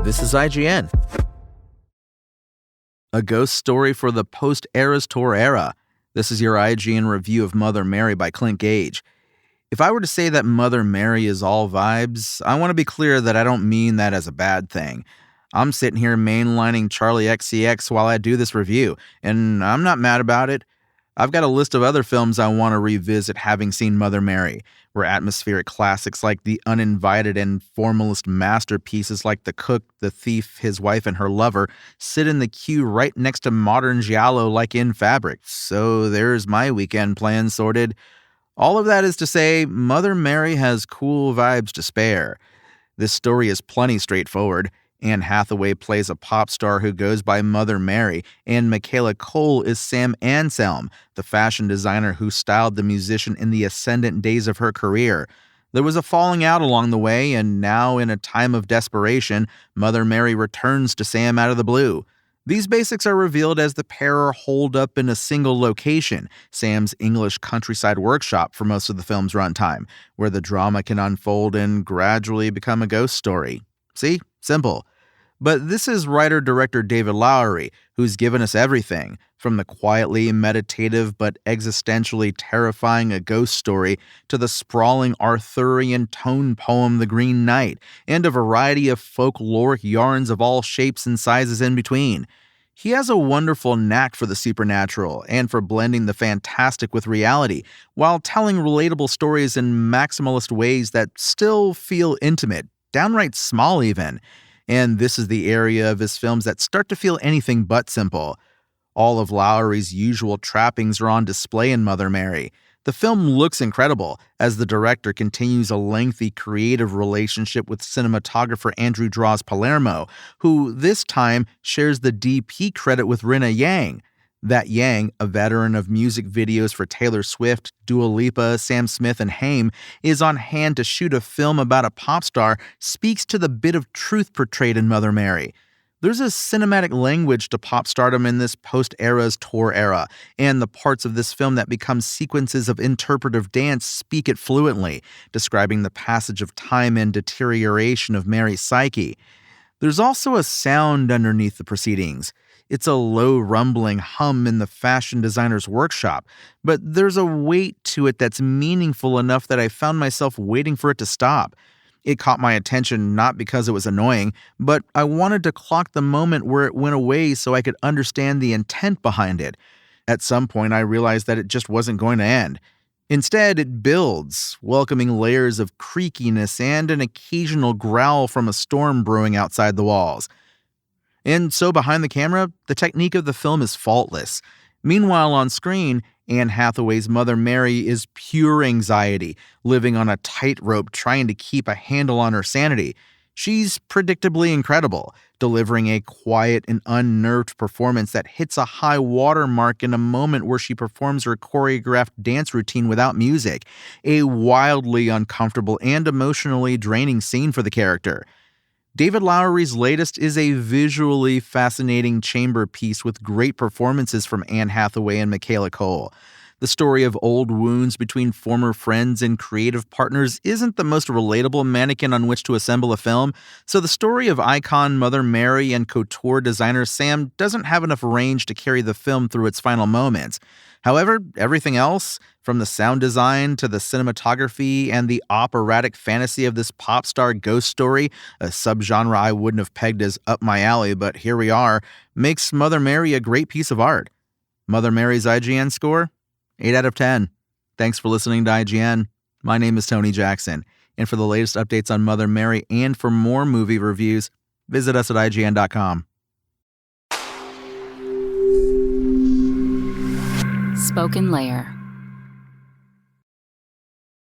This is IGN. A ghost story for the post-Eras Tour era. This is your IGN review of Mother Mary by Clint Gage. If I were to say that Mother Mary is all vibes, I want to be clear that I don't mean that as a bad thing. I'm sitting here mainlining Charlie XCX while I do this review, and I'm not mad about it. I've got a list of other films I want to revisit having seen Mother Mary, where atmospheric classics like The Uninvited and formalist masterpieces like The Cook, The Thief, His Wife, and Her Lover sit in the queue right next to modern giallo like In Fabric. So there's my weekend plan sorted. All of that is to say, Mother Mary has cool vibes to spare. This story is plenty straightforward. Anne Hathaway plays a pop star who goes by Mother Mary, and Michaela Coel is Sam Anselm, the fashion designer who styled the musician in the ascendant days of her career. There was a falling out along the way, and now in a time of desperation, Mother Mary returns to Sam out of the blue. These basics are revealed as the pair are holed up in a single location, Sam's English countryside workshop for most of the film's runtime, where the drama can unfold and gradually become a ghost story. See? Simple. But this is writer-director David Lowery, who's given us everything, from the quietly meditative but existentially terrifying A Ghost Story to the sprawling Arthurian tone poem The Green Knight, and a variety of folkloric yarns of all shapes and sizes in between. He has a wonderful knack for the supernatural and for blending the fantastic with reality, while telling relatable stories in maximalist ways that still feel intimate, downright small even. And this is the area of his films that start to feel anything but simple. All of Lowery's usual trappings are on display in Mother Mary. The film looks incredible as the director continues a lengthy creative relationship with cinematographer Andrew Draws Palermo, who this time shares the DP credit with Rinna Yang. That Yang, a veteran of music videos for Taylor Swift, Dua Lipa, Sam Smith, and Haim, is on hand to shoot a film about a pop star, speaks to the bit of truth portrayed in Mother Mary. There's a cinematic language to pop stardom in this post-Eras Tour era, and the parts of this film that become sequences of interpretive dance speak it fluently, describing the passage of time and deterioration of Mary's psyche. There's also a sound underneath the proceedings. It's a low rumbling hum in the fashion designer's workshop, but there's a weight to it that's meaningful enough that I found myself waiting for it to stop. It caught my attention not because it was annoying, but I wanted to clock the moment where it went away so I could understand the intent behind it. At some point, I realized that it just wasn't going to end. Instead, it builds, welcoming layers of creakiness and an occasional growl from a storm brewing outside the walls. And so behind the camera, the technique of the film is faultless. Meanwhile, on screen, Anne Hathaway's Mother Mary is pure anxiety, living on a tightrope trying to keep a handle on her sanity. She's predictably incredible, delivering a quiet and unnerved performance that hits a high watermark in a moment where she performs her choreographed dance routine without music, a wildly uncomfortable and emotionally draining scene for the character. David Lowery's latest is a visually fascinating chamber piece with great performances from Anne Hathaway and Michaela Coel. The story of old wounds between former friends and creative partners isn't the most relatable mannequin on which to assemble a film, so the story of icon Mother Mary and couture designer Sam doesn't have enough range to carry the film through its final moments. However, everything else, from the sound design to the cinematography and the operatic fantasy of this pop star ghost story, a subgenre I wouldn't have pegged as up my alley, but here we are, makes Mother Mary a great piece of art. Mother Mary's IGN score? 8 out of 10. Thanks for listening to IGN. My name is Tony Jackson, and for the latest updates on Mother Mary and for more movie reviews, visit us at IGN.com. Spoken Layer.